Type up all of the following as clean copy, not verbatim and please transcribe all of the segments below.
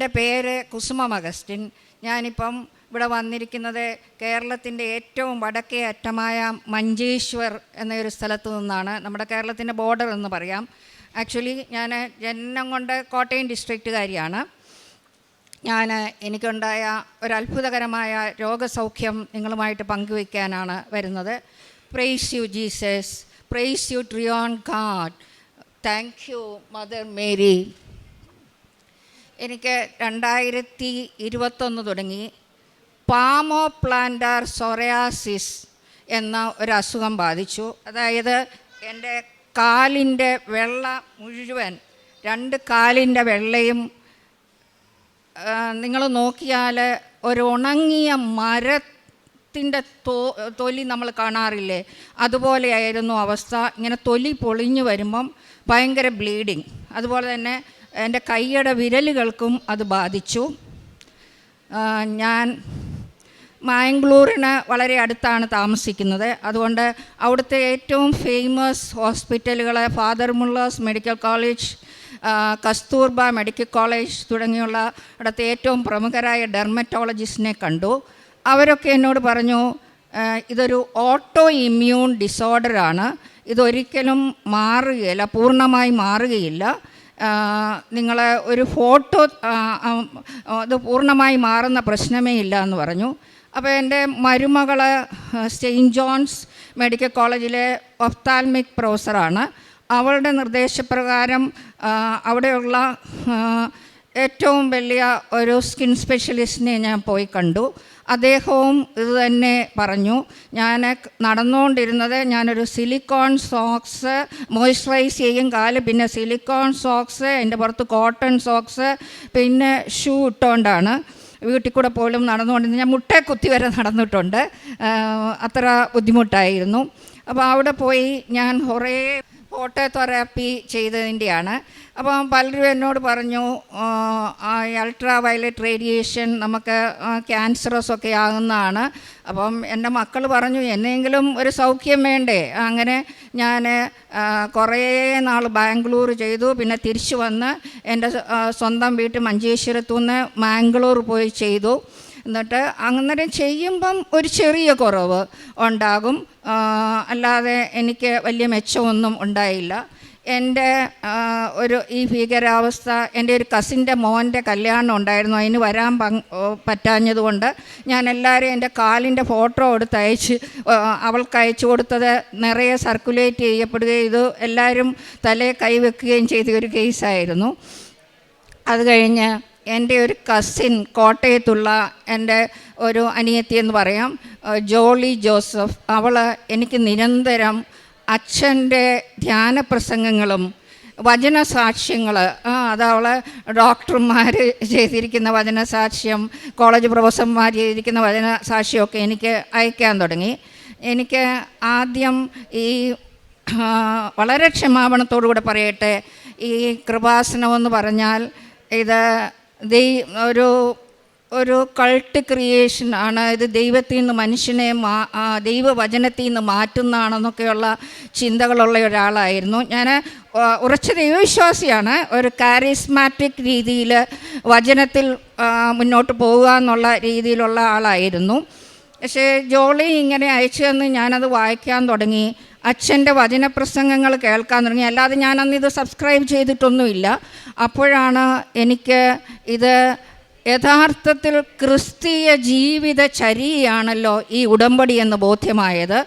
എൻ്റെ പേര് കുസുമ അഗസ്റ്റിൻ. ഞാനിപ്പം ഇവിടെ വന്നിരിക്കുന്നത് കേരളത്തിൻ്റെ ഏറ്റവും വടക്കേ അറ്റമായ മഞ്ചേശ്വർ എന്നൊരു സ്ഥലത്തു നിന്നാണ്. നമ്മുടെ കേരളത്തിൻ്റെ ബോർഡർ എന്ന് പറയാം. ആക്ച്വലി ഞാൻ ജന്മം കൊണ്ട് കോട്ടയം ഡിസ്ട്രിക്റ്റുകാരിയാണ്. എനിക്കുണ്ടായ ഒരു അത്ഭുതകരമായ രോഗസൗഖ്യം നിങ്ങളുമായിട്ട് പങ്കുവയ്ക്കാനാണ് വരുന്നത്. Praise you Jesus, praise you triune God, thank you mother Mary. എനിക്ക് 2021 തുടങ്ങി പാമോപ്ലാന്റർ സൊറിയാസിസ് എന്ന ഒരു അസുഖം ബാധിച്ചു. അതായത് എൻ്റെ കാലിൻ്റെ വെള്ള മുഴുവൻ, 2 കാലിൻ്റെ വെള്ളയും നിങ്ങൾ നോക്കിയാൽ ഒരു ഉണങ്ങിയ മരത്തിൻ്റെ തൊലി നമ്മൾ കാണാറില്ലേ, അതുപോലെയായിരുന്നു അവസ്ഥ. ഇങ്ങനെ തൊലി പൊളിഞ്ഞു വരുമ്പം ഭയങ്കര ബ്ലീഡിങ്. അതുപോലെ തന്നെ എൻ്റെ കൈയുടെ വിരലുകൾക്കും അത് ബാധിച്ചു. ഞാൻ മാംഗ്ലൂരിന് വളരെ അടുത്താണ് താമസിക്കുന്നത്. അതുകൊണ്ട് അവിടുത്തെ ഏറ്റവും ഫേമസ് ഹോസ്പിറ്റലുകൾ father Muller's medical college, Kasturba medical college തുടങ്ങിയുള്ള ഇവിടുത്തെ ഏറ്റവും പ്രമുഖരായ ഡെർമറ്റോളജിസ്റ്റിനെ കണ്ടു. അവരൊക്കെ എന്നോട് പറഞ്ഞു, ഇതൊരു ഓട്ടോ ഇമ്മ്യൂൺ ഡിസോർഡറാണ്, ഇതൊരിക്കലും മാറുകയില്ല, പൂർണ്ണമായി മാറുകയില്ല. നിങ്ങൾ ഒരു ഫോട്ടോ, അത് പൂർണ്ണമായി മാറുന്ന പ്രശ്നമേ ഇല്ല എന്ന് പറഞ്ഞു. അപ്പോൾ എൻ്റെ മരുമകൾ സെയിൻറ്റ് ജോൺസ് മെഡിക്കൽ കോളേജിലെ ഒഫ്താൽമിക് പ്രൊഫസറാണ്. അവളുടെ നിർദ്ദേശപ്രകാരം അവിടെയുള്ള ഏറ്റവും വലിയ ഒരു സ്കിൻ സ്പെഷ്യലിസ്റ്റിനെ ഞാൻ പോയി കണ്ടു. അദ്ദേഹവും ഇത് തന്നെ പറഞ്ഞു. ഞാൻ നടന്നുകൊണ്ടിരുന്നത്, ഞാനൊരു സിലിക്കോൺ സോക്സ് മോയ്സ്ചറൈസ് ചെയ്യും കാല്, പിന്നെ സിലിക്കോൺ സോക്സ്, അതിൻ്റെ പുറത്ത് കോട്ടൺ സോക്സ്, പിന്നെ ഷൂ ഇട്ടുകൊണ്ടാണ് വീട്ടിൽ കൂടെ പോലും നടന്നുകൊണ്ടിരുന്നത്. ഞാൻ മുട്ടേ കുത്തി വരെ നടന്നിട്ടുണ്ട്, അത്ര ബുദ്ധിമുട്ടായിരുന്നു. അപ്പോൾ അവിടെ പോയി ഞാൻ കുറേ ഫോട്ടോതെറാപ്പി ചെയ്തതിൻ്റെയാണ്. അപ്പം പലരും എന്നോട് പറഞ്ഞു, അൾട്രാ വയലറ്റ് റേഡിയേഷൻ നമുക്ക് ക്യാൻസറസൊക്കെ ആകുന്നതാണ്. അപ്പം എൻ്റെ മക്കൾ പറഞ്ഞു, എന്നെങ്കിലും ഒരു സൗഖ്യം വേണ്ടേ. അങ്ങനെ ഞാൻ കുറേ നാൾ ബാംഗ്ലൂർ ചെയ്തു. പിന്നെ തിരിച്ചു വന്ന് എൻ്റെ സ്വന്തം വീട്ടിൽ മഞ്ചേശ്വരത്തുനിന്ന് മാംഗ്ലൂർ പോയി ചെയ്തു. എന്നിട്ട് അന്നേരം ചെയ്യുമ്പം ഒരു ചെറിയ കുറവ് ഉണ്ടാകും, അല്ലാതെ എനിക്ക് വലിയ മെച്ചമൊന്നും ഉണ്ടായില്ല. എൻ്റെ ഈ ഭീകരാവസ്ഥ, എൻ്റെ ഒരു കസിൻ്റെ മോൻ്റെ കല്യാണം ഉണ്ടായിരുന്നു, അതിന് വരാൻ പറ്റാഞ്ഞതുകൊണ്ട് ഞാൻ എല്ലാവരെയും എൻ്റെ കാലിൻ്റെ ഫോട്ടോ എടുത്ത് അവൾക്ക് അയച്ചു കൊടുത്തത് നിറയെ സർക്കുലേറ്റ് ചെയ്യപ്പെടുകയും ഇത് എല്ലാവരും തലയെ കൈവെക്കുകയും ചെയ്ത ഒരു കേസായിരുന്നു. അത് കഴിഞ്ഞ് എൻ്റെ ഒരു കസിൻ, കോട്ടയത്തുള്ള എൻ്റെ ഒരു അനിയത്തി എന്ന് പറയാം, ജോളി ജോസഫ്, അവൾ എനിക്ക് നിരന്തരം അച്ഛൻ്റെ ധ്യാനപ്രസംഗങ്ങളും വചനസാക്ഷ്യങ്ങൾ, അതവൾ ഡോക്ടർമാർ ചെയ്തിരിക്കുന്ന വചനസാക്ഷ്യം, കോളേജ് പ്രൊഫസർമാർ ചെയ്തിരിക്കുന്ന വചനസാക്ഷ്യമൊക്കെ എനിക്ക് അയക്കാൻ തുടങ്ങി. എനിക്ക് ആദ്യം ഈ വളരെ ക്ഷമാപണത്തോടുകൂടെ പറയട്ടെ, ഈ കൃപാസനമെന്ന് പറഞ്ഞാൽ ഇത് ഒരു കൾട്ട് ക്രിയേഷനാണ്. ഇത് ദൈവത്തിൽ നിന്ന് മനുഷ്യനെ ദൈവവചനത്തിൽ നിന്ന് മാറ്റുന്നതാണെന്നൊക്കെയുള്ള ചിന്തകളുള്ള ഒരാളായിരുന്നു ഞാൻ. ഉറച്ച ദൈവവിശ്വാസിയാണ്. ഒരു കാരിസ്മാറ്റിക് രീതിയിൽ വചനത്തിൽ മുന്നോട്ട് പോകുക എന്നുള്ള രീതിയിലുള്ള ആളായിരുന്നു. പക്ഷേ ജോളി ഇങ്ങനെ അയച്ചു തന്ന് ഞാനത് വായിക്കാൻ തുടങ്ങി, അച്ഛൻ്റെ വചനപ്രസംഗങ്ങൾ കേൾക്കാൻ തുടങ്ങി. അല്ലാതെ ഞാനന്നിത് സബ്സ്ക്രൈബ് ചെയ്തിട്ടൊന്നുമില്ല. അപ്പോഴാണ് എനിക്ക് ഇത് യഥാർത്ഥത്തിൽ ക്രിസ്തീയ ജീവിതചര്യയാണല്ലോ ഈ ഉടമ്പടി എന്ന് ബോധ്യമായത്.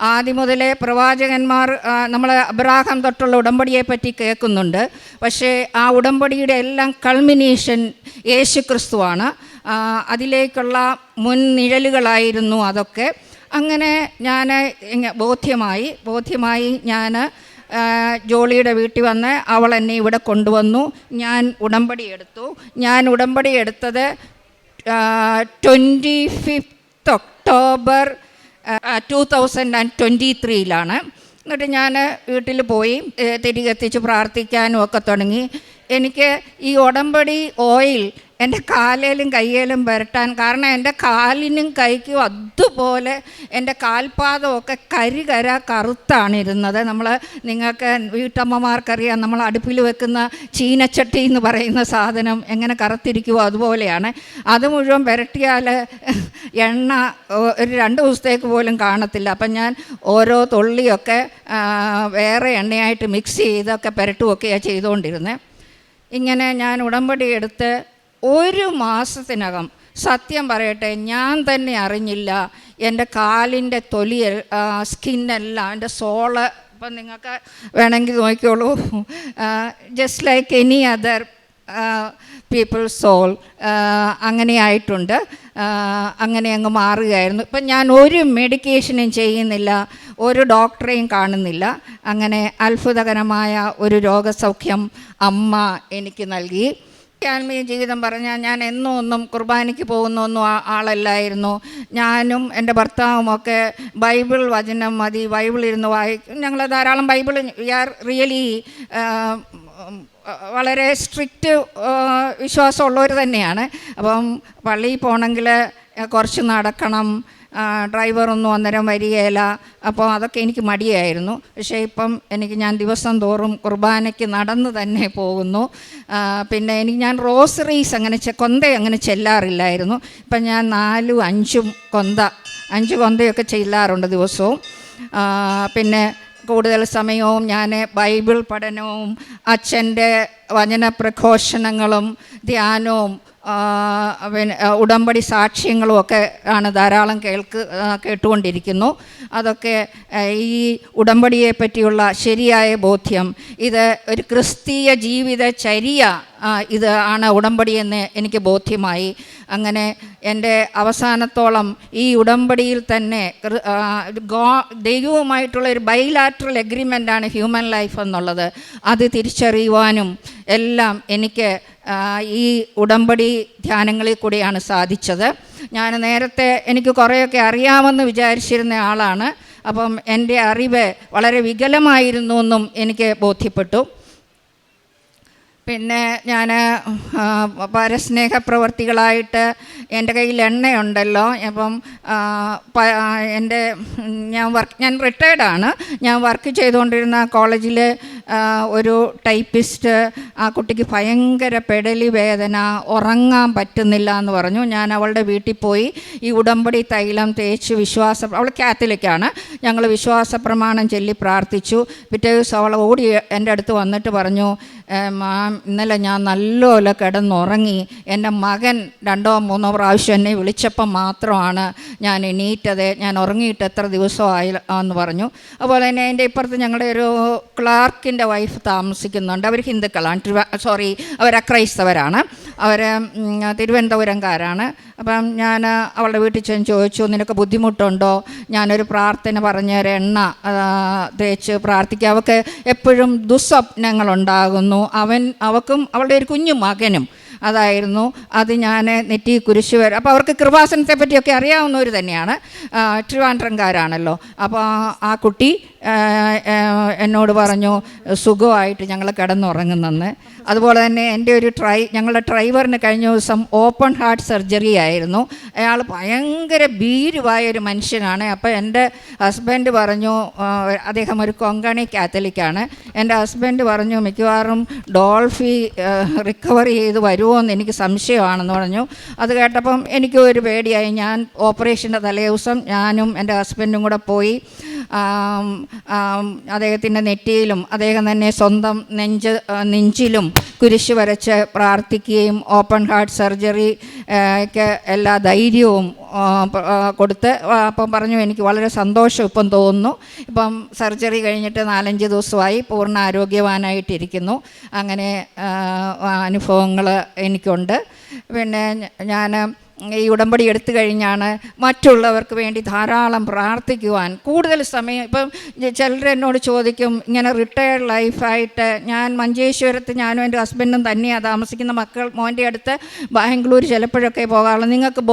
ആദ്യം മുതലേ പ്രവാചകന്മാർ നമ്മൾ അബ്രാഹാം തൊട്ടുള്ള ഉടമ്പടിയെപ്പറ്റി കേൾക്കുന്നുണ്ട്. പക്ഷേ ആ ഉടമ്പടിയുടെ എല്ലാം കൾമിനേഷൻ യേശു ക്രിസ്തുവാണ്. അതിലേക്കുള്ള മുൻനിഴലുകളായിരുന്നു അതൊക്കെ. അങ്ങനെ ഞാൻ ബോധ്യമായി ഞാൻ ജോളിയുടെ വീട്ടിൽ വന്ന് അവൾ എന്നെ ഇവിടെ കൊണ്ടുവന്നു. ഞാൻ ഉടമ്പടി എടുത്തത് 25 ഒക്ടോബർ 2023 എന്നിട്ട് ഞാൻ വീട്ടിൽ പോയി തിരികെത്തിച്ച് പ്രാർത്ഥിക്കാനും ഒക്കെ തുടങ്ങി. എനിക്ക് ഈ ഉടമ്പടി ഓയിൽ എൻ്റെ കാലേലും കയ്യേലും പുരട്ടാൻ. കാരണം എൻ്റെ കാലിനും കൈക്കും അതുപോലെ എൻ്റെ കാൽപാദമൊക്കെ കരികര കറുത്താണിരുന്നത്. നിങ്ങൾക്ക് വീട്ടമ്മമാർക്കറിയാം, നമ്മൾ അടുപ്പിൽ വെക്കുന്ന ചീനച്ചട്ടി എന്ന് പറയുന്ന സാധനം എങ്ങനെ കറുത്തിരിക്കുമോ അതുപോലെയാണ്. അത് മുഴുവൻ പുരട്ടിയാൽ എണ്ണ ഒരു 2 ദിവസത്തേക്ക് പോലും കാണത്തില്ല. അപ്പം ഞാൻ ഓരോ തുള്ളിയൊക്കെ വേറെ എണ്ണയായിട്ട് മിക്സ് ചെയ്തൊക്കെ പുരട്ടുമൊക്കെയാണ് ചെയ്തുകൊണ്ടിരുന്നത്. ഇങ്ങനെ ഞാൻ ഉടമ്പടി എടുത്ത് 1 മാസത്തിനകം, സത്യം പറയട്ടെ, ഞാൻ തന്നെ അറിഞ്ഞില്ല എൻ്റെ കാലിൻ്റെ തൊലി, സ്കിന്നെല്ലാം, എൻ്റെ സോള്, ഇപ്പം നിങ്ങൾക്ക് വേണമെങ്കിൽ നോക്കിക്കോളൂ, just like any other people soul അങ്ങനെയായിട്ടുണ്ട്. അങ്ങനെ അങ്ങ് മാറുകയായിരുന്നു. ഇപ്പം ഞാൻ ഒരു മെഡിക്കേഷനും ചെയ്യുന്നില്ല, ഒരു ഡോക്ടറെയും കാണുന്നില്ല. അങ്ങനെ അത്ഭുതകരമായ ഒരു രോഗസൗഖ്യം അമ്മ എനിക്ക് നൽകി. ആത്മീയ ജീവിതം പറഞ്ഞാൽ ഞാൻ ഒന്നും കുർബാനയ്ക്ക് പോകുന്നൊന്നും ആളല്ലായിരുന്നു. ഞാനും എൻ്റെ ഭർത്താവുമൊക്കെ ബൈബിൾ വചനം മതി, ബൈബിൾ ഇരുന്ന് വായിക്കും. ഞങ്ങൾ ധാരാളം ബൈബിൾ, വി ആർ റിയലി വളരെ സ്ട്രിക്റ്റ് വിശ്വാസമുള്ളവർ തന്നെയാണ്. അപ്പം പള്ളിയിൽ പോകണമെങ്കിൽ കുറച്ച് നടക്കണം, ഡ്രൈവറൊന്നും അന്നേരം വരികയില്ല. അപ്പോൾ അതൊക്കെ എനിക്ക് മടിയായിരുന്നു. പക്ഷേ ഇപ്പം ഞാൻ ദിവസം തോറും കുർബാനയ്ക്ക് നടന്ന് തന്നെ പോകുന്നു. പിന്നെ ഞാൻ റോസറീസ് കൊന്ത അങ്ങനെ ചെല്ലാറില്ലായിരുന്നു. ഇപ്പം ഞാൻ 5 കൊന്തയൊക്കെ ചെല്ലാറുണ്ട് ദിവസവും. പിന്നെ കൂടുതൽ സമയവും ഞാൻ ബൈബിൾ പഠനവും അച്ഛൻ്റെ വചന പ്രഘോഷണങ്ങളും ധ്യാനവും പിന്നെ ഉടമ്പടി സാക്ഷ്യങ്ങളും ഒക്കെ ആണ് ധാരാളം കേട്ടുകൊണ്ടിരിക്കുന്നു. അതൊക്കെ ഈ ഉടമ്പടിയെ പറ്റിയുള്ള ശരിയായ ബോധ്യം, ഇത് ഒരു ക്രിസ്തീയ ജീവിതചര്യ ഇത് ആണ് ഉടമ്പടിയെന്ന് എനിക്ക് ബോധ്യമായി. അങ്ങനെ എൻ്റെ അവസാനത്തോളം ഈ ഉടമ്പടിയിൽ തന്നെ ദൈവവുമായിട്ടുള്ള ഒരു ബൈലാറ്ററൽ എഗ്രിമെൻ്റാണ് ഹ്യൂമൻ ലൈഫ് എന്നുള്ളത്. അത് തിരിച്ചറിയുവാനും എല്ലാം എനിക്ക് ഈ ഉടമ്പടി ധ്യാനങ്ങളിൽ കൂടിയാണ് സാധിച്ചത്. ഞാൻ നേരത്തെ എനിക്ക് കുറേയൊക്കെ അറിയാമെന്ന് വിചാരിച്ചിരുന്ന ആളാണ്. അപ്പം എൻ്റെ അറിവ് വളരെ വികലമായിരുന്നു എന്നും എനിക്ക് ബോധ്യപ്പെട്ടു. പിന്നെ ഞാൻ പരസ്നേഹ പ്രവർത്തികളായിട്ട് എൻ്റെ കയ്യിൽ എണ്ണയുണ്ടല്ലോ. അപ്പം ഞാൻ റിട്ടയർഡാണ്. ഞാൻ വർക്ക് ചെയ്തുകൊണ്ടിരുന്ന കോളേജിൽ ഒരു ടൈപ്പിസ്റ്റ്, ആ കുട്ടിക്ക് ഭയങ്കര പെടലി വേദന, ഉറങ്ങാൻ പറ്റുന്നില്ല എന്ന് പറഞ്ഞു. ഞാൻ അവളുടെ വീട്ടിൽ പോയി ഈ ഉടമ്പടി തൈലം തേച്ച് അവൾ കാത്തലിക്കാണ്, ഞങ്ങൾ വിശ്വാസ പ്രമാണം ചൊല്ലി പ്രാർത്ഥിച്ചു. പിറ്റേ ദിവസം അവൾ ഓടി എൻ്റെ അടുത്ത് വന്നിട്ട് പറഞ്ഞു, മാം, ഇന്നലെ ഞാൻ നല്ലപോലെ കിടന്നുറങ്ങി. എൻ്റെ മകൻ 2-3 പ്രാവശ്യം എന്നെ വിളിച്ചപ്പം മാത്രമാണ് ഞാൻ എണീറ്റത്. ഞാൻ ഉറങ്ങിയിട്ട് എത്ര ദിവസമായി എന്ന് പറഞ്ഞു. അതുപോലെ തന്നെ എൻ്റെ ഇപ്പുറത്ത് ഞങ്ങളുടെ ഒരു ക്ലാർക്കിൻ്റെ വൈഫ് താമസിക്കുന്നുണ്ട്. അവർ ഹിന്ദുക്കളാണ്, അവർ അക്രൈസ്തവരാണ്. അവർ തിരുവനന്തപുരംകാരാണ്. അപ്പം ഞാൻ അവളുടെ വീട്ടിൽ ചെന്ന് ചോദിച്ചു, നിനക്ക് ബുദ്ധിമുട്ടുണ്ടോ? ഞാനൊരു പ്രാർത്ഥന പറഞ്ഞൊരു എണ്ണ തേച്ച് പ്രാർത്ഥിക്കുക. അവൾക്ക് എപ്പോഴും ദുസ്വപ്നങ്ങളുണ്ടാകുന്നു. അവൾക്കും അവളുടെ ഒരു കുഞ്ഞു മകനും അതായിരുന്നു. അത് ഞാൻ നെറ്റി കുരിശ് വരും. അപ്പോൾ അവർക്ക് കൃപാസനത്തെ പറ്റിയൊക്കെ അറിയാവുന്നവർ തന്നെയാണ്, ട്രിവാൻഡ്രംകാരാണല്ലോ. അപ്പോൾ ആ കുട്ടി എന്നോട് പറഞ്ഞു സുഖമായിട്ട് ഞങ്ങൾ കിടന്നുറങ്ങുന്നെന്ന്. അതുപോലെ തന്നെ എൻ്റെ ഞങ്ങളുടെ ഡ്രൈവറിന് കഴിഞ്ഞ ദിവസം ഓപ്പൺ ഹാർട്ട് സർജറി ആയിരുന്നു. അയാൾ ഭയങ്കര ഭീരുവായൊരു മനുഷ്യനാണ്. അപ്പോൾ എൻ്റെ ഹസ്ബൻഡ് പറഞ്ഞു, അദ്ദേഹം ഒരു കൊങ്കണി കാത്തലിക്കാണ്. എൻ്റെ ഹസ്ബൻഡ് പറഞ്ഞു മിക്കവാറും ഡോൾഫി റിക്കവർ ചെയ്ത് വരുമോ എന്ന് എനിക്ക് സംശയമാണെന്ന് പറഞ്ഞു. അത് കേട്ടപ്പം എനിക്ക് ഒരു പേടിയായി. ഞാൻ ഓപ്പറേഷൻ്റെ തലേ ദിവസം ഞാനും എൻ്റെ ഹസ്ബൻഡും കൂടെ പോയി അദ്ദേഹത്തിൻ്റെ നെറ്റിയിലും അദ്ദേഹം തന്നെ സ്വന്തം നെഞ്ചിലും കുരിശ് വരച്ച് പ്രാർത്ഥിക്കുകയും ഓപ്പൺ ഹാർട്ട് സർജറിക്ക് എല്ലാ ധൈര്യവും കൊടുത്ത് അപ്പം പറഞ്ഞു, എനിക്ക് വളരെ സന്തോഷം ഇപ്പം തോന്നുന്നു. ഇപ്പം സർജറി കഴിഞ്ഞിട്ട് 4-5 ദിവസമായി, പൂർണ്ണ ആരോഗ്യവാനായിട്ടിരിക്കുന്നു. അങ്ങനെ അനുഭവങ്ങൾ എനിക്കുണ്ട്. പിന്നെ ഞാൻ ഈ ഉടമ്പടി എടുത്തു കഴിഞ്ഞാണ് മറ്റുള്ളവർക്ക് വേണ്ടി ധാരാളം പ്രാർത്ഥിക്കുവാൻ കൂടുതൽ സമയം. ഇപ്പം ചിലർ എന്നോട് ചോദിക്കും, ഇങ്ങനെ റിട്ടയർഡ് ലൈഫായിട്ട് ഞാൻ മഞ്ചേശ്വരത്ത് ഞാനും എൻ്റെ ഹസ്ബൻഡും തന്നെയാണ് താമസിക്കുന്ന, മോൻ്റെ അടുത്ത് ബാംഗ്ലൂർ ചിലപ്പോഴൊക്കെ പോകാറുള്ളൂ, നിങ്ങൾക്ക്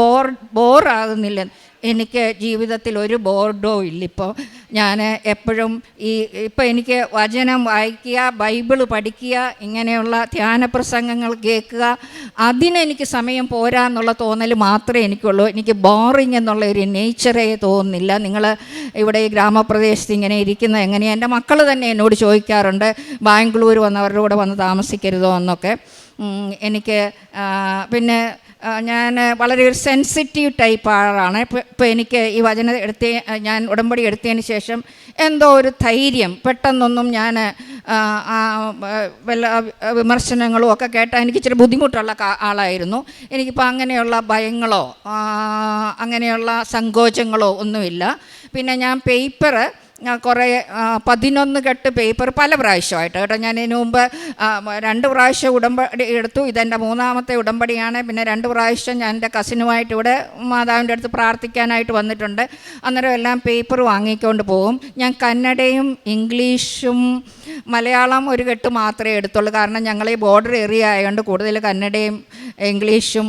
ബോറാകുന്നില്ല? എനിക്ക് ജീവിതത്തിൽ ഒരു ബോർഡോ ഇല്ലിപ്പോൾ. ഞാൻ എപ്പോഴും ഇപ്പം എനിക്ക് വചനം വായിക്കുക, ബൈബിള് പഠിക്കുക, ഇങ്ങനെയുള്ള ധ്യാന പ്രസംഗങ്ങൾ കേൾക്കുക, അതിനെനിക്ക് സമയം പോരാ എന്നുള്ള തോന്നൽ മാത്രമേ എനിക്കുള്ളൂ. എനിക്ക് ബോറിങ് എന്നുള്ള ഒരു നേച്ചറേ തോന്നുന്നില്ല. നിങ്ങൾ ഇവിടെ ഈ ഗ്രാമപ്രദേശത്ത് ഇങ്ങനെ ഇരിക്കുന്നത് എങ്ങനെയാണ്? എൻ്റെ മക്കൾ തന്നെ എന്നോട് ചോദിക്കാറുണ്ട്, ബാംഗ്ലൂർ വന്നവരുടെ കൂടെ വന്ന് താമസിക്കരുതോ എന്നൊക്കെ. എനിക്ക് പിന്നെ ഞാൻ വളരെ ഒരു സെൻസിറ്റീവ് ടൈപ്പ് ആളാണ്. ഇപ്പോൾ എനിക്ക് ഈ വചനം ഞാൻ ഉടമ്പടി എടുത്തതിന് ശേഷം എന്തോ ഒരു ധൈര്യം, പെട്ടെന്നൊന്നും ഞാൻ വല്ല വിമർശനങ്ങളും ഒക്കെ കേട്ടാൽ എനിക്ക് ഇച്ചിരി ബുദ്ധിമുട്ടുള്ള ആളായിരുന്നു. എനിക്കിപ്പോൾ അങ്ങനെയുള്ള ഭയങ്ങളോ അങ്ങനെയുള്ള സങ്കോചങ്ങളോ ഒന്നുമില്ല. പിന്നെ ഞാൻ പേപ്പറ് കുറേ 11 കെട്ട് പേപ്പർ പല പ്രാവശ്യമായിട്ട് കേട്ടോ. ഞാൻ ഇതിനു മുമ്പ് 2 പ്രാവശ്യം ഉടമ്പടി എടുത്തു. ഇതെൻ്റെ 3ാമത്തെ ഉടമ്പടിയാണ്. പിന്നെ 2 പ്രാവശ്യം ഞാൻ എൻ്റെ കസിനുമായിട്ട് ഇവിടെ മാതാവിൻ്റെ അടുത്ത് പ്രാർത്ഥിക്കാനായിട്ട് വന്നിട്ടുണ്ട്. അന്നേരം എല്ലാം പേപ്പർ വാങ്ങിക്കൊണ്ട് പോകും. ഞാൻ കന്നഡയും ഇംഗ്ലീഷും മലയാളം ഒരു കെട്ട് മാത്രമേ എടുത്തുള്ളൂ. കാരണം ഞങ്ങൾ ഈ ബോർഡർ ഏരിയ ആയതുകൊണ്ട് കൂടുതൽ കന്നഡയും ഇംഗ്ലീഷും,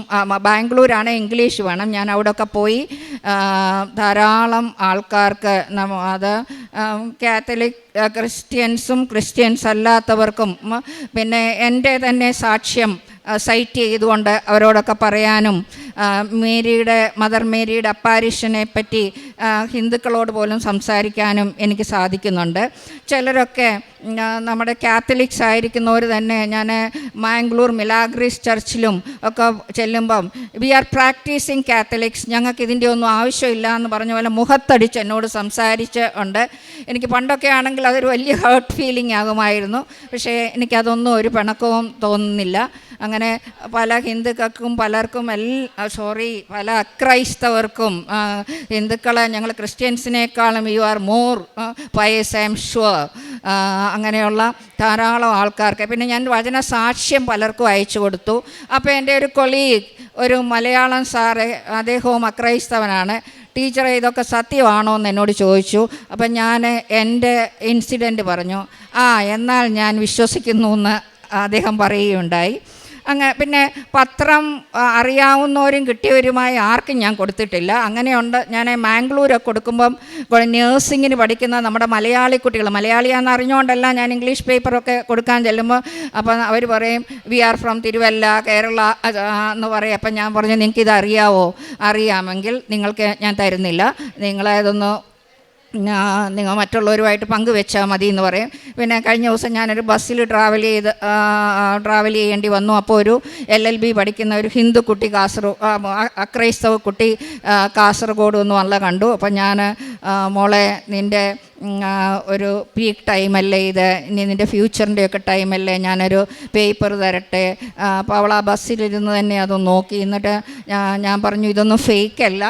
ബാംഗ്ലൂരാണ് ഇംഗ്ലീഷ് വേണം. ഞാൻ അവിടെയൊക്കെ പോയി ധാരാളം ആൾക്കാർക്ക് അത് കാത്തലിക് ക്രിസ്ത്യൻസും ക്രിസ്ത്യൻസ് അല്ലാത്തവർക്കും പിന്നെ എൻ്റെ തന്നെ സാക്ഷ്യം സൈറ്റ് ചെയ്തുകൊണ്ട് അവരോടൊക്കെ പറയാനും മദർ മേരിയുടെ അപ്പാരിഷനെ പറ്റി ഹിന്ദുക്കളോട് പോലും സംസാരിക്കാനും എനിക്ക് സാധിക്കുന്നുണ്ട്. ചിലരൊക്കെ നമ്മുടെ കാത്തലിക്സ് ആയിരിക്കുന്നവർ തന്നെ, ഞാൻ മാംഗ്ലൂർ മിലാഗ്രീസ് ചർച്ചിലും ഒക്കെ ചെല്ലുമ്പം വി ആർ പ്രാക്ടീസിങ് കാത്തലിക്സ്, ഞങ്ങൾക്ക് ഇതിൻ്റെ ഒന്നും ആവശ്യമില്ല എന്ന് പറഞ്ഞ പോലെ മുഖത്തടിച്ച് എന്നോട് സംസാരിച്ച് ഉണ്ട്. എനിക്ക് പണ്ടൊക്കെ ആണെങ്കിൽ അതൊരു വലിയ ഹേർട്ട് ഫീലിംഗ് ആകുമായിരുന്നു. പക്ഷേ എനിക്കതൊന്നും ഒരു പിണക്കവും തോന്നുന്നില്ല. അങ്ങനെ പല ഹിന്ദുക്കൾക്കും പലർക്കും പല അക്രൈസ്തവർക്കും ഹിന്ദുക്കളെ ഞങ്ങൾ ക്രിസ്ത്യൻസിനേക്കാളും you are more pious, I am sure, അങ്ങനെയുള്ള ധാരാളം ആൾക്കാർക്ക്. പിന്നെ ഞാൻ വചന സാക്ഷ്യം പലർക്കും അയച്ചു കൊടുത്തു. അപ്പോൾ എൻ്റെ ഒരു കൊളീഗ്, ഒരു മലയാളം സാറ്, അദ്ദേഹവും അക്രൈസ്തവനാണ്. ടീച്ചറെ ഇതൊക്കെ സത്യമാണോ എന്ന് എന്നോട് ചോദിച്ചു. അപ്പം ഞാൻ എൻ്റെ ഇൻസിഡൻറ്റ് പറഞ്ഞു. എന്നാൽ ഞാൻ വിശ്വസിക്കുന്നു എന്ന് അദ്ദേഹം പറയുകയുണ്ടായി. പിന്നെ പത്രം അറിയാവുന്നവരും കിട്ടിയവരുമായി ആർക്കും ഞാൻ കൊടുത്തിട്ടില്ല. അങ്ങനെയുണ്ട്. ഞാൻ മാംഗ്ലൂരൊക്കെ കൊടുക്കുമ്പം നേഴ്സിങ്ങിന് പഠിക്കുന്ന നമ്മുടെ മലയാളി കുട്ടികൾ, മലയാളിയാണെന്ന് അറിഞ്ഞുകൊണ്ടല്ല ഞാൻ ഇംഗ്ലീഷ് പേപ്പറൊക്കെ കൊടുക്കാൻ ചെല്ലുമ്പോൾ അപ്പം അവർ പറയും we are from Thiruvalla, Kerala എന്ന് പറയും. അപ്പം ഞാൻ പറഞ്ഞു, നിങ്ങൾക്കിത് അറിയാവോ? അറിയാമെങ്കിൽ നിങ്ങൾക്ക് ഞാൻ തരുന്നില്ല, നിങ്ങളതൊന്ന് നിങ്ങൾ മറ്റുള്ളവരുമായിട്ട് പങ്കുവെച്ചാൽ മതി എന്ന് പറയും. പിന്നെ കഴിഞ്ഞ ദിവസം ഞാനൊരു ബസ്സിൽ ട്രാവൽ ചെയ്യേണ്ടി വന്നു. അപ്പോൾ ഒരു LLB പഠിക്കുന്ന ഒരു ഹിന്ദു കുട്ടി, അക്രൈസ്തവ കുട്ടി കാസർഗോഡ് ഒന്ന് വല്ല കണ്ടു. അപ്പം ഞാൻ, മോളെ നിൻ്റെ ഒരു പീക്ക് ടൈമല്ലേ ഇത്, ഇനി നിൻ്റെ ഫ്യൂച്ചറിൻ്റെയൊക്കെ ടൈമല്ലേ, ഞാനൊരു പേപ്പർ തരട്ടെ. അപ്പോൾ അവൾ ആ ബസ്സിലിരുന്ന് തന്നെ അതൊന്ന് നോക്കി. എന്നിട്ട് ഞാൻ പറഞ്ഞു, ഇതൊന്നും ഫേക്കല്ല,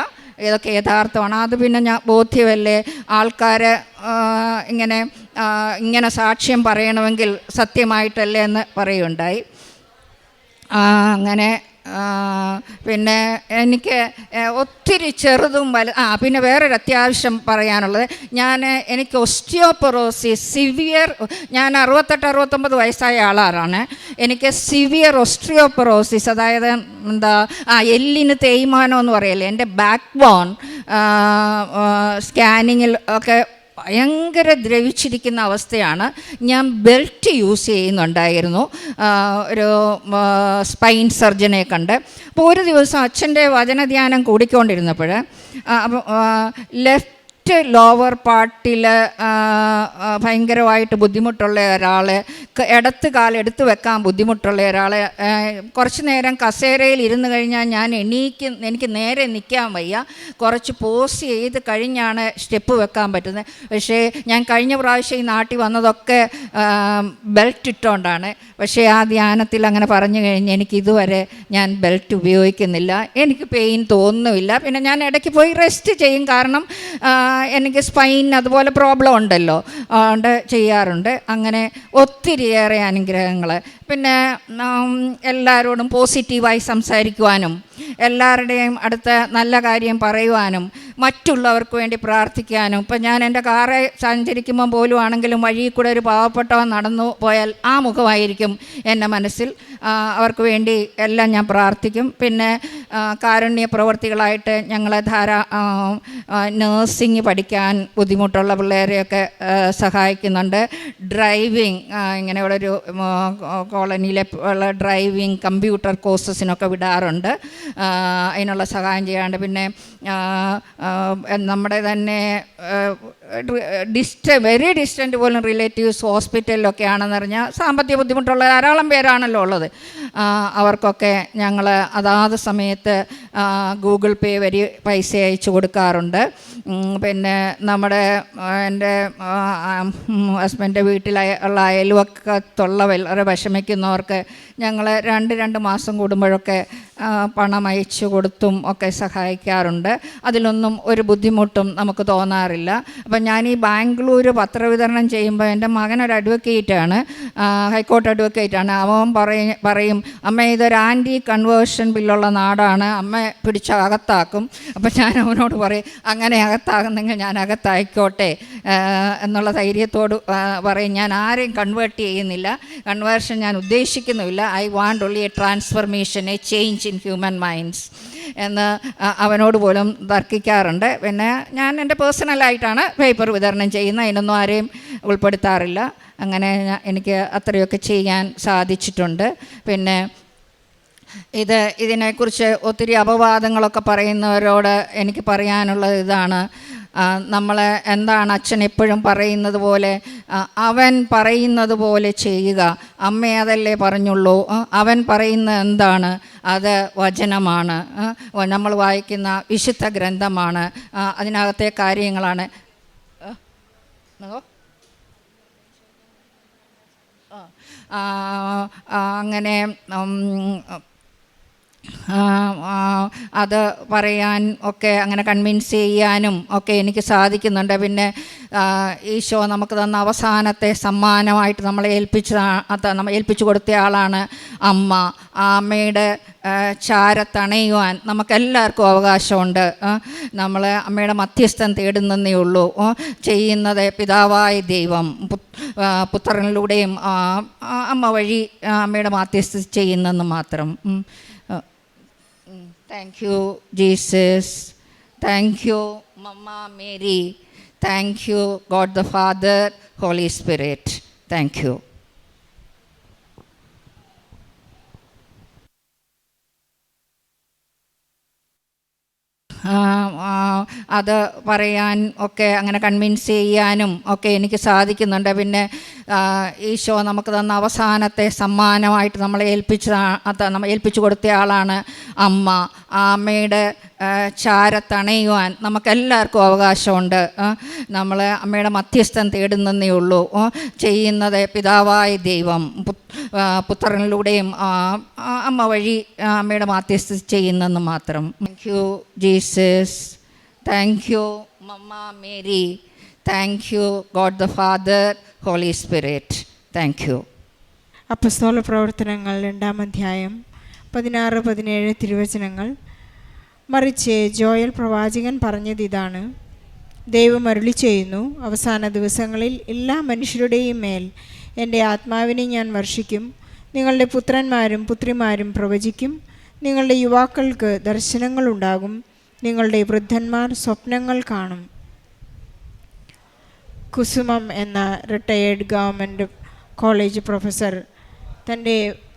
ഇതൊക്കെ യഥാർത്ഥമാണ്. അത് പിന്നെ ഞാൻ ബോധ്യമല്ലേ, ആൾക്കാർ ഇങ്ങനെ സാക്ഷ്യം പറയണമെങ്കിൽ സത്യമായിട്ടല്ലേ എന്ന് പറയുകയുണ്ടായി. അങ്ങനെ പിന്നെ എനിക്ക് ഒത്തിരി ചെറുതും പിന്നെ വേറൊരു അത്യാവശ്യം പറയാനുള്ളത്, എനിക്ക് ഒസ്റ്റിയോപൊറോസിസ് സിവിയർ, ഞാൻ 68-69 വയസ്സായ ആളാണ്. എനിക്ക് സിവിയർ ഒസ്റ്റിയോപൊറോസിസ്, അതായത് എല്ലിന് തേയ്മാനം എന്ന് പറയല്ലേ, എൻ്റെ ബാക്ക് ബോൺ സ്കാനിങ്ങിൽ ഒക്കെ ഭയങ്കര ദ്രവിച്ചിരിക്കുന്ന അവസ്ഥയാണ്. ഞാൻ ബെൽറ്റ് യൂസ് ചെയ്യുന്നുണ്ടായിരുന്നു ഒരു സ്പൈൻ സർജനെ കണ്ട്. അപ്പോൾ ഒരു ദിവസം അച്ഛൻ്റെ വചനധ്യാനം കൂടിക്കൊണ്ടിരുന്നപ്പോൾ ലെഫ്റ്റ് ലോവർ പാർട്ടിൽ ഭയങ്കരമായിട്ട് ബുദ്ധിമുട്ടുള്ള ഒരാൾ, ഇടത്ത് കാലെടുത്ത് വെക്കാൻ ബുദ്ധിമുട്ടുള്ള ഒരാൾ, കുറച്ച് നേരം കസേരയിൽ ഇരുന്ന് കഴിഞ്ഞാൽ എനിക്ക് നേരെ നിൽക്കാൻ വയ്യ, കുറച്ച് പോസ് ചെയ്ത് കഴിഞ്ഞാണ് സ്റ്റെപ്പ് വെക്കാൻ പറ്റുന്നത്. പക്ഷേ ഞാൻ കഴിഞ്ഞ പ്രാവശ്യം ഈ നാട്ടിൽ വന്നതൊക്കെ ബെൽറ്റ് ഇട്ടുകൊണ്ടാണ്. പക്ഷേ ആ ധ്യാനത്തിൽ അങ്ങനെ പറഞ്ഞു കഴിഞ്ഞ് എനിക്കിതുവരെ ഞാൻ ബെൽറ്റ് ഉപയോഗിക്കുന്നില്ല, എനിക്ക് പെയിൻ തോന്നുന്നില്ല. പിന്നെ ഞാൻ ഇടയ്ക്ക് പോയി റെസ്റ്റ് ചെയ്യും, കാരണം എനിക്ക് സ്പൈൻ അതുപോലെ പ്രോബ്ലം ഉണ്ടല്ലോ, അതുകൊണ്ട് ചെയ്യാറുണ്ട്. അങ്ങനെ ഒത്തിരിയേറെ അനുഗ്രഹങ്ങൾ. പിന്നെ എല്ലാവരോടും പോസിറ്റീവായി സംസാരിക്കുവാനും എല്ലാവരുടെയും അടുത്ത് നല്ല കാര്യം പറയുവാനും മറ്റുള്ളവർക്ക് വേണ്ടി പ്രാർത്ഥിക്കാനും. ഇപ്പം ഞാൻ എൻ്റെ കാറ് സഞ്ചരിക്കുമ്പം പോലും ആണെങ്കിലും വഴിയിൽ കൂടെ ഒരു പാവപ്പെട്ടവൻ നടന്നു പോയാൽ ആ മുഖമായിരിക്കും എൻ്റെ മനസ്സിൽ. അവർക്ക് വേണ്ടി എല്ലാം ഞാൻ പ്രാർത്ഥിക്കും. പിന്നെ കാരുണ്യ പ്രവർത്തികളായിട്ട് ഞങ്ങൾ നേഴ്സിംഗ് പഠിക്കാൻ ബുദ്ധിമുട്ടുള്ള പിള്ളേരെയൊക്കെ സഹായിക്കുന്നുണ്ട്. ഡ്രൈവിങ് ഇങ്ങനെയുള്ളൊരു കോളനിയിലെ ഉള്ള ഡ്രൈവിങ് കമ്പ്യൂട്ടർ കോഴ്സസിനൊക്കെ വിടാറുണ്ട്. അതിനുള്ള സഹായം ചെയ്യാറുണ്ട്. പിന്നെ നമ്മുടെ തന്നെ വെരി ഡിസ്റ്റൻറ്റ് പോലും റിലേറ്റീവ്സ് ഹോസ്പിറ്റലിലൊക്കെ ആണെന്ന് പറഞ്ഞാൽ സാമ്പത്തിക ബുദ്ധിമുട്ടുള്ള ധാരാളം പേരാണല്ലോ ഉള്ളത്. അവർക്കൊക്കെ ഞങ്ങൾ അതാത് സമയത്ത് ഗൂഗിൾ പേ വഴി പൈസ അയച്ചു കൊടുക്കാറുണ്ട്. പിന്നെ എൻ്റെ ഹസ്ബൻഡിൻ്റെ വീട്ടിലുള്ള അയൽവക്കത്തുള്ള വളരെ വിഷമിക്കുന്നവർക്ക് ഞങ്ങൾ രണ്ട് മാസം കൂടുമ്പോഴൊക്കെ പണം അയച്ചു കൊടുത്തും ഒക്കെ സഹായിക്കാറുണ്ട്. അതിലൊന്നും ഒരു ബുദ്ധിമുട്ടും നമുക്ക് തോന്നാറില്ല. അപ്പം ഞാൻ ഈ ബാംഗ്ലൂർ പത്രവിതരണം ചെയ്യുമ്പോൾ എൻ്റെ മകനൊരു അഡ്വക്കേറ്റാണ്, ഹൈക്കോർട്ട് അഡ്വക്കേറ്റാണ്. അവൻ പറയും അമ്മ ഇതൊരു ആൻറ്റി കൺവേർഷൻ ബില്ലുള്ള നാടാണ്, അമ്മ പിടിച്ച് അകത്താക്കും. അപ്പം ഞാൻ അവനോട് പറയും അങ്ങനെ അകത്താകുന്നെങ്കിൽ ഞാൻ അകത്തായിക്കോട്ടെ എന്നുള്ള ധൈര്യത്തോട് പറയും. ഞാൻ ആരെയും കൺവേർട്ട് ചെയ്യുന്നില്ല, കൺവേർഷൻ ഞാൻ ഉദ്ദേശിക്കുന്നുമില്ല. I want only a transformation, a change in human minds എന്ന് അവനോട് പോലും തർക്കിക്കാറുണ്ട്. പിന്നെ ഞാൻ എൻ്റെ പേഴ്സണലായിട്ടാണ് പേപ്പർ വിതരണം ചെയ്യുന്നത്, അതിനൊന്നും ആരെയും ഉൾപ്പെടുത്താറില്ല. അങ്ങനെ എനിക്ക് അത്രയൊക്കെ ചെയ്യാൻ സാധിച്ചിട്ടുണ്ട്. പിന്നെ ഇതിനെക്കുറിച്ച് ഒത്തിരി അപവാദങ്ങളൊക്കെ പറയുന്നവരോട് എനിക്ക് പറയാനുള്ളത് ഇതാണ്. നമ്മൾ എന്താണ് അച്ഛൻ എപ്പോഴും പറയുന്നത് പോലെ അവൻ പറയുന്നത് പോലെ ചെയ്യുക. അമ്മ അതല്ലേ പറഞ്ഞുള്ളൂ, അവൻ പറയുന്നത് എന്താണ് അത് വചനമാണ്, നമ്മൾ വായിക്കുന്ന വിശുദ്ധ ഗ്രന്ഥമാണ്, അതിനകത്തെ കാര്യങ്ങളാണ്. അങ്ങനെ അത് പറയാൻ ഒക്കെ അങ്ങനെ കൺവിൻസ് ചെയ്യാനും ഒക്കെ എനിക്ക് സാധിക്കുന്നുണ്ട്. പിന്നെ ഈശോ നമുക്ക് തന്ന അവസാനത്തെ സമ്മാനമായിട്ട് നമ്മളെ ഏൽപ്പിച്ചു കൊടുത്ത ആളാണ് അമ്മ. ആ അമ്മയുടെ ചാരത്തണയുവാൻ നമുക്കെല്ലാവർക്കും അവകാശമുണ്ട്. നമ്മൾ അമ്മയുടെ മധ്യസ്ഥം തേടുന്നതേ ഉള്ളൂ. ചെയ്യുന്നത് പിതാവായ ദൈവം പുത്രനിലൂടെയും അമ്മ വഴി അമ്മയുടെ മധ്യസ്ഥം ചെയ്യുന്നെന്ന് മാത്രം. Thank you, Jesus. Thank you, Mama Mary. Thank you, God the Father, Holy Spirit. Thank you. അത് പറയാൻ ഒക്കെ അങ്ങനെ കൺവിൻസ് ചെയ്യാനും ഒക്കെ എനിക്ക് സാധിക്കുന്നുണ്ട്. പിന്നെ ഈശോ നമുക്ക് തന്ന അവസാനത്തെ സമ്മാനമായിട്ട് നമ്മളെ ഏൽപ്പിച്ചു കൊടുത്ത ആളാണ് അമ്മ. ആ അമ്മയുടെ ചാരത്തണയുവാൻ നമുക്കെല്ലാവർക്കും അവകാശമുണ്ട്. നമ്മൾ അമ്മയുടെ മധ്യസ്ഥം തേടുന്നതേ ഉള്ളൂ. ചെയ്യുന്നത് പിതാവായ ദൈവം പുത്രനിലൂടെയും അമ്മ വഴി അമ്മയുടെ മധ്യസ്ഥം ചെയ്യുന്നെന്ന് മാത്രം. Thank you Jesus. Thank you mama Mary. Thank you God the father, holy spirit. Thank you. അപ്പസ്തോല പ്രവർത്തനങ്ങൾ 2-ാം അധ്യായം 16-17 തിരുവചനങ്ങൾ. മറിച്ച് ജോയൽ പ്രവാചകൻ പറഞ്ഞത് ഇതാണ്: ദൈവം അരുളി ചെയ്യുന്നു, അവസാന ദിവസങ്ങളിൽ എല്ലാ മനുഷ്യരുടെയും മേൽ എൻ്റെ ആത്മാവിനെ ഞാൻ വർഷിക്കും. നിങ്ങളുടെ പുത്രന്മാരും പുത്രിമാരും പ്രവചിക്കും. നിങ്ങളുടെ യുവാക്കൾക്ക് ദർശനങ്ങളുണ്ടാകും. നിങ്ങളുടെ വൃദ്ധന്മാർ സ്വപ്നങ്ങൾ കാണും. കുസുമം എന്ന റിട്ടയേർഡ് ഗവൺമെൻറ് കോളേജ് പ്രൊഫസർ തൻ്റെ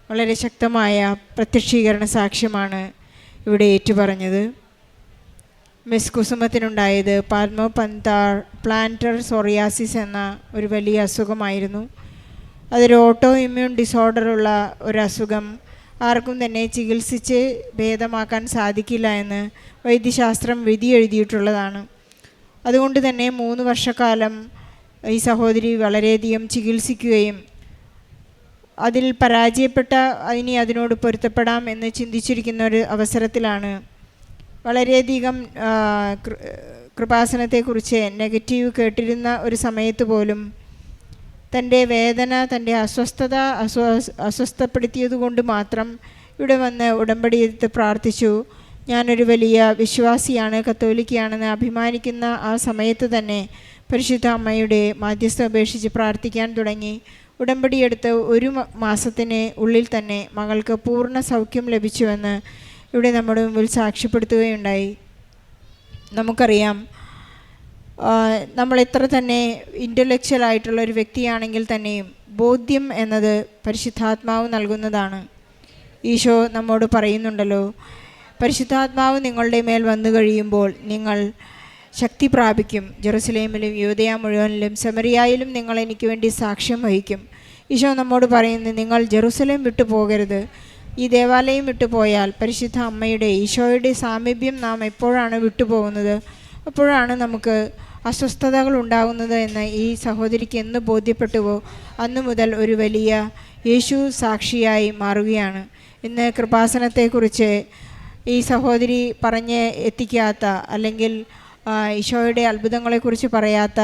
വളരെ ശക്തമായ പ്രത്യക്ഷീകരണ സാക്ഷ്യമാണ് ഇവിടെ ഏറ്റുപറഞ്ഞത്. മിസ് കുസുമത്തിനുണ്ടായത് പ്ലാന്റർ സോറിയാസിസ് എന്ന ഒരു വലിയ അസുഖമായിരുന്നു. അതൊരു ഓട്ടോ ഇമ്മ്യൂൺ ഡിസോർഡറുള്ള ഒരു അസുഖം. ആർക്കും തന്നെ ചികിത്സിച്ച് ഭേദമാക്കാൻ സാധിക്കില്ല എന്ന് വൈദ്യശാസ്ത്രം വിധി എഴുതിയിട്ടുള്ളതാണ്. അതുകൊണ്ട് തന്നെ 3 വർഷക്കാലം ഈ സഹോദരി വളരെയധികം ചികിത്സിക്കുകയും അതിൽ പരാജയപ്പെട്ട ഇനി അതിനോട് പൊരുത്തപ്പെടാം എന്ന് ചിന്തിച്ചിരിക്കുന്ന ഒരു അവസരത്തിലാണ് വളരെയധികം കൃപാസനത്തെക്കുറിച്ച് നെഗറ്റീവ് കേട്ടിരുന്ന ഒരു സമയത്ത് പോലും തൻ്റെ വേദന, തൻ്റെ അസ്വസ്ഥപ്പെടുത്തിയത് കൊണ്ട് മാത്രം ഇവിടെ വന്ന് ഉടമ്പടി എടുത്ത് പ്രാർത്ഥിച്ചു. ഞാനൊരു വലിയ വിശ്വാസിയാണ്, കത്തോലിക്കയാണെന്ന് അഭിമാനിക്കുന്ന ആ സമയത്ത് തന്നെ പരിശുദ്ധ അമ്മയുടെ മാധ്യസ്ഥം അപേക്ഷിച്ച് പ്രാർത്ഥിക്കാൻ തുടങ്ങി. ഉടമ്പടിയെടുത്ത് 1 മാസത്തിന് ഉള്ളിൽ തന്നെ മകൾക്ക് പൂർണ്ണ സൗഖ്യം ലഭിച്ചുവെന്ന് ഇവിടെ നമ്മുടെ മുമ്പിൽ സാക്ഷ്യപ്പെടുത്തുകയുണ്ടായി. നമുക്കറിയാം, നമ്മൾ എത്ര തന്നെ ഇൻ്റലക്ച്വൽ ആയിട്ടുള്ള ഒരു വ്യക്തിയാണെങ്കിൽ തന്നെയും ബോധ്യം എന്നത് പരിശുദ്ധാത്മാവ് നൽകുന്നതാണ്. ഈശോ നമ്മോട് പറയുന്നുണ്ടല്ലോ, പരിശുദ്ധാത്മാവ് നിങ്ങളുടെ മേൽ വന്നു കഴിയുമ്പോൾ നിങ്ങൾ ശക്തി പ്രാപിക്കും, ജെറുസലേമിലും യൂദയ മുഴുവനിലും സമരിയായിലും നിങ്ങൾ എനിക്ക് വേണ്ടി സാക്ഷ്യം വഹിക്കും. ഈശോ നമ്മോട് പറയുന്നു, നിങ്ങൾ ജെറുസലേം വിട്ടു പോകരുത്. ഈ ദേവാലയം വിട്ടുപോയാൽ പരിശുദ്ധ അമ്മയുടെ, ഈശോയുടെ സാമീപ്യം നാം എപ്പോഴാണ് വിട്ടുപോകുന്നത്, അപ്പോഴാണ് നമുക്ക് അസ്വസ്ഥതകൾ ഉണ്ടാകുന്നത് എന്ന് ഈ സഹോദരിക്ക് എന്ന് ബോധ്യപ്പെട്ടുവോ അന്നു മുതൽ ഒരു വലിയ യേശു സാക്ഷിയായി മാറുകയാണ്. ഇന്ന് കൃപാസനത്തെക്കുറിച്ച് ഈ സഹോദരി പറഞ്ഞ് എത്തിക്കാത്ത, അല്ലെങ്കിൽ ഈശോയുടെ അത്ഭുതങ്ങളെക്കുറിച്ച് പറയാത്ത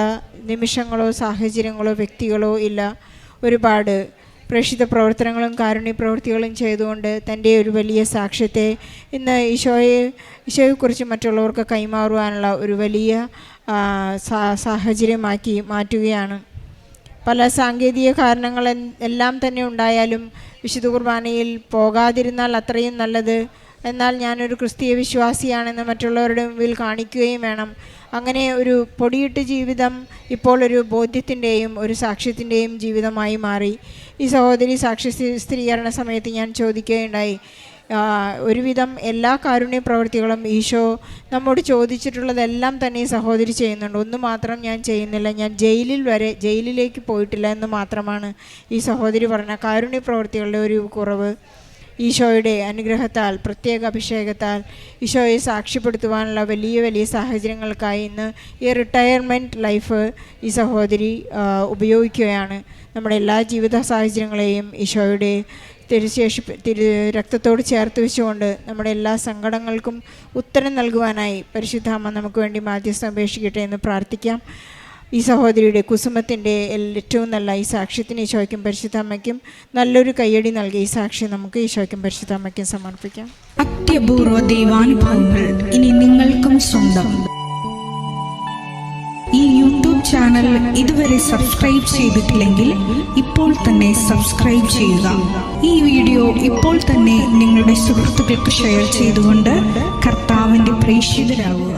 നിമിഷങ്ങളോ സാഹചര്യങ്ങളോ വ്യക്തികളോ ഇല്ല. ഒരുപാട് പ്രേക്ഷിത പ്രവർത്തനങ്ങളും കാരുണ്യ പ്രവൃത്തികളും ചെയ്തുകൊണ്ട് തൻ്റെ ഒരു വലിയ സാക്ഷ്യത്തെ ഇന്ന് ഈശോയെക്കുറിച്ച് മറ്റുള്ളവർക്ക് കൈമാറുവാനുള്ള ഒരു വലിയ സാഹചര്യമാക്കി മാറ്റുകയാണ്. പല സാങ്കേതിക കാരണങ്ങൾ എല്ലാം തന്നെ ഉണ്ടായാലും വിശുദ്ധ കുർബാനയിൽ പോകാതിരുന്നാൽ അത്രയും നല്ലത്. എന്നാൽ ഞാനൊരു ക്രിസ്തീയ വിശ്വാസിയാണെന്ന് മറ്റുള്ളവരുടെ മുമ്പിൽ കാണിക്കുകയും വേണം. അങ്ങനെ ഒരു പൊടിയിട്ട് ജീവിതം ഇപ്പോൾ ഒരു ബോധ്യത്തിൻ്റെയും ഒരു സാക്ഷ്യത്തിൻ്റെയും ജീവിതമായി മാറി. ഈ സഹോദരി സാക്ഷ്യ സ്ഥിരീകരണ സമയത്ത് ഞാൻ ചോദിക്കുകയുണ്ടായി, ഒരുവിധം എല്ലാ കാരുണ്യ പ്രവൃത്തികളും ഈശോ നമ്മോട് ചോദിച്ചിട്ടുള്ളതെല്ലാം തന്നെ ഈ സഹോദരി ചെയ്യുന്നുണ്ട്. ഒന്ന് മാത്രം ഞാൻ ചെയ്യുന്നില്ല, ഞാൻ ജയിലിലേക്ക് പോയിട്ടില്ല എന്ന് മാത്രമാണ് ഈ സഹോദരി പറഞ്ഞ കാരുണ്യ പ്രവൃത്തികളുടെ ഒരു കുറവ്. ഈശോയുടെ അനുഗ്രഹത്താൽ, പ്രത്യേക അഭിഷേകത്താൽ ഈശോയെ സാക്ഷ്യപ്പെടുത്തുവാനുള്ള വലിയ വലിയ സാഹചര്യങ്ങൾക്കായി ഇന്ന് ഈ റിട്ടയർമെൻറ്റ് ലൈഫ് ഈ സഹോദരി ഉപയോഗിക്കുകയാണ്. നമ്മുടെ എല്ലാ ജീവിത സാഹചര്യങ്ങളെയും ഈശോയുടെ രക്തത്തോട് ചേർത്ത് വെച്ചുകൊണ്ട് നമ്മുടെ എല്ലാ സങ്കടങ്ങൾക്കും ഉത്തരം നൽകുവാനായി പരിശുദ്ധ അമ്മ നമുക്ക് വേണ്ടി മാധ്യസ്ഥം അപേക്ഷിക്കട്ടെ എന്ന് പ്രാർത്ഥിക്കാം. ഈ സഹോദരിയുടെ കുസുമത്തിൻ്റെ ഏറ്റവും നല്ല ഈ സാക്ഷ്യത്തിന് ഈശോയ്ക്കും പരിശുദ്ധ അമ്മയ്ക്കും നല്ലൊരു കയ്യടി നൽകി ഈ സാക്ഷ്യം നമുക്ക് ഈശോയ്ക്കും പരിശുദ്ധ അമ്മയ്ക്കും സമർപ്പിക്കാം. അത്യപൂർവ ദൈവാനുഭവങ്ങൾ ഇനി നിങ്ങൾക്കും സ്വന്തം. ഈ യൂട്യൂബ് ചാനൽ ഇതുവരെ സബ്സ്ക്രൈബ് ചെയ്തിട്ടില്ലെങ്കിൽ ഇപ്പോൾ തന്നെ സബ്സ്ക്രൈബ് ചെയ്യുക. ഈ വീഡിയോ ഇപ്പോൾ തന്നെ നിങ്ങളുടെ സുഹൃത്തുക്കൾക്ക് ഷെയർ ചെയ്തുകൊണ്ട് കർത്താവിൻ്റെ പ്രേക്ഷിതരാകുക.